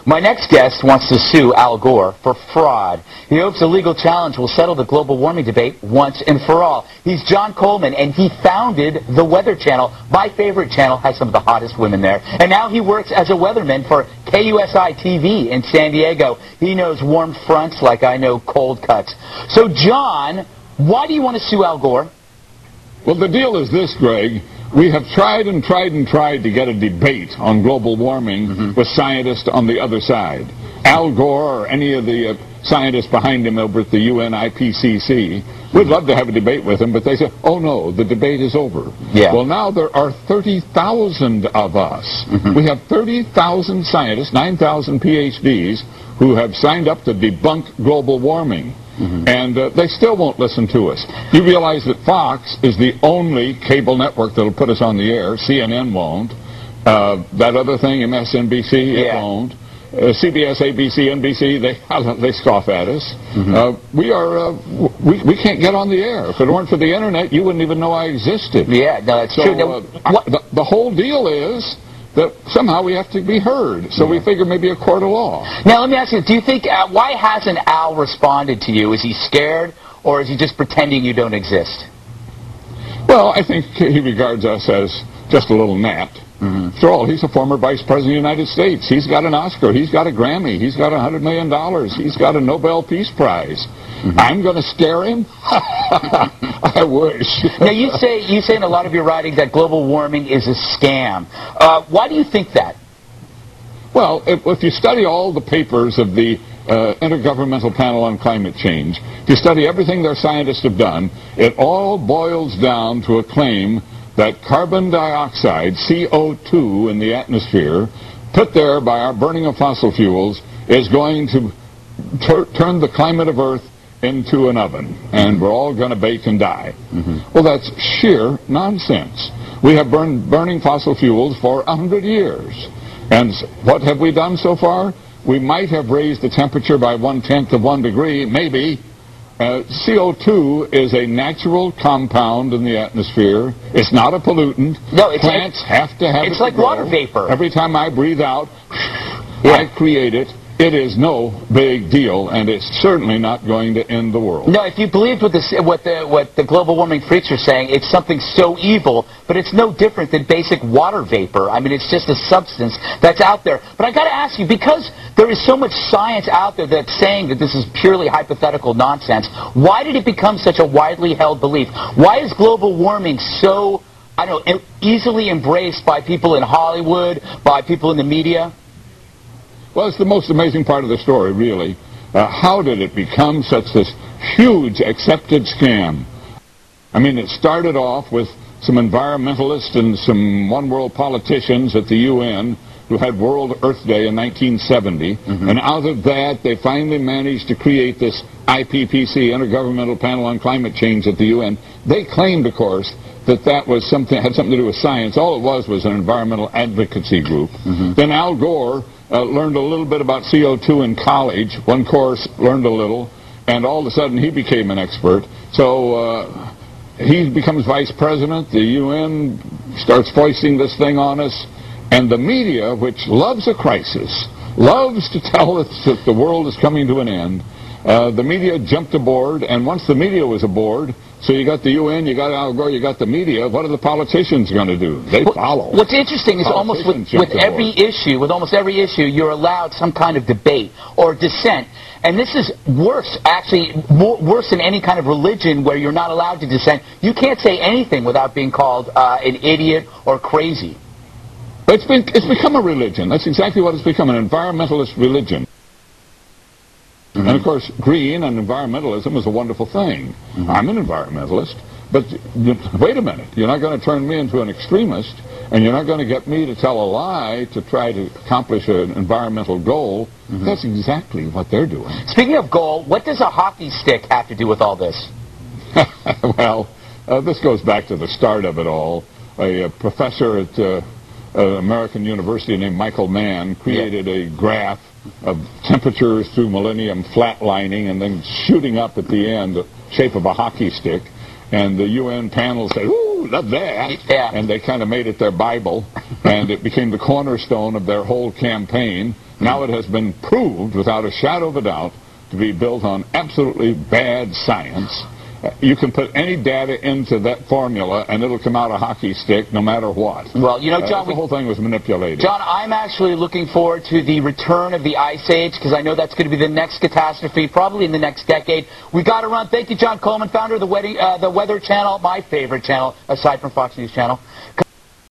My next guest wants to sue Al Gore for fraud. He hopes a legal challenge will settle the global warming debate once and for all. He's John Coleman, and he founded the Weather Channel. My favorite channel, has some of the hottest women there. And now he works as a weatherman for KUSI TV in San Diego. He knows warm fronts like I know cold cuts. So, John, why do you want to sue Al Gore? Well, the deal is this, Greg. We have tried and tried and tried to get a debate on global warming with scientists on the other side. Al Gore or any of the scientists behind him over at the UN IPCC, we'd love to have a debate with them, but they say, oh no, the debate is over. Yeah. Well, now there are 30,000 of us. We have 30,000 scientists, 9,000 PhDs, who have signed up to debunk global warming. And they still won't listen to us. You realize that Fox is the only cable network that will put us on the air. CNN won't. That other thing, MSNBC, it won't. CBS, ABC, NBC, they scoff at us. We can't get on the air. If it weren't for the internet, you wouldn't even know I existed. Yeah, no, that's true. The whole deal is that somehow we have to be heard. So we figure maybe a court of law. Now, let me ask you, do you think, why hasn't Al responded to you? Is he scared, or is he just pretending you don't exist? Well, I think he regards us as just a little gnat. After all, he's a former Vice President of the United States. He's got an Oscar. He's got a Grammy. He's got $100 million. He's got a Nobel Peace Prize. I'm going to scare him? I wish. Now, you say in a lot of your writing that global warming is a scam. Why do you think that? Well, if you study all the papers of the Intergovernmental Panel on Climate Change, if you study everything their scientists have done, it all boils down to a claim that carbon dioxide, CO2 in the atmosphere, put there by our burning of fossil fuels, is going to turn the climate of Earth into an oven, and we're all going to bake and die. Well, that's sheer nonsense. We have been burning fossil fuels for 100 years. And what have we done so far? We might have raised the temperature by 1/10 of 1 degree, maybe. CO2 is a natural compound in the atmosphere. It's not a pollutant. No, plants have to have it. It's like water vapor. Every time I breathe out, I create it. It is no big deal, and it's certainly not going to end the world. No, if you believed what the global warming freaks are saying, it's something so evil, but it's no different than basic water vapor. I mean, it's just a substance that's out there. But I got to ask you, because there is so much science out there that's saying that this is purely hypothetical nonsense, why did it become such a widely held belief? Why is global warming so, I don't know, easily embraced by people in Hollywood, by people in the media? Well, it's the most amazing part of the story, really. How did it become such this huge accepted scam? I mean, it started off with some environmentalists and some one-world politicians at the UN who had World Earth Day in 1970, and out of that they finally managed to create this IPCC, Intergovernmental Panel on Climate Change at the UN. They claimed, of course, that that was had something to do with science. All it was an environmental advocacy group. Then Al Gore learned a little bit about CO2 in college. One course, learned a little, and all of a sudden he became an expert. So he becomes vice president. The UN starts foisting this thing on us. And the media, which loves a crisis, loves to tell us that the world is coming to an end, the media jumped aboard, and once the media was aboard, so you got the UN, you got Al Gore, you got the media, what are the politicians going to do? They follow. What's interesting is almost with every issue, with almost every issue, you're allowed some kind of debate or dissent. And this is worse, actually, worse than any kind of religion where you're not allowed to dissent. You can't say anything without being called an idiot or crazy. It's become a religion. That's exactly what it's become, an environmentalist religion. And of course, green and environmentalism is a wonderful thing. I'm an environmentalist, but wait a minute. You're not going to turn me into an extremist, and you're not going to get me to tell a lie to try to accomplish an environmental goal. That's exactly what they're doing. Speaking of goal, what does a hockey stick have to do with all this? Well, this goes back to the start of it all. A professor at American University named Michael Mann created a graph of temperatures through millennium flatlining and then shooting up at the end, the shape of a hockey stick. And the UN panel said, ooh, love that. Yeah. And they kind of made it their Bible. and it became the cornerstone of their whole campaign. Now it has been proved, without a shadow of a doubt, to be built on absolutely bad science. You can put any data into that formula, and it'll come out a hockey stick no matter what. Well, you know, John, the whole thing was manipulated. John, I'm actually looking forward to the return of the Ice Age, because I know that's going to be the next catastrophe, probably in the next decade. We got to run. Thank you, John Coleman, founder of the Weather Channel, my favorite channel, aside from Fox News Channel.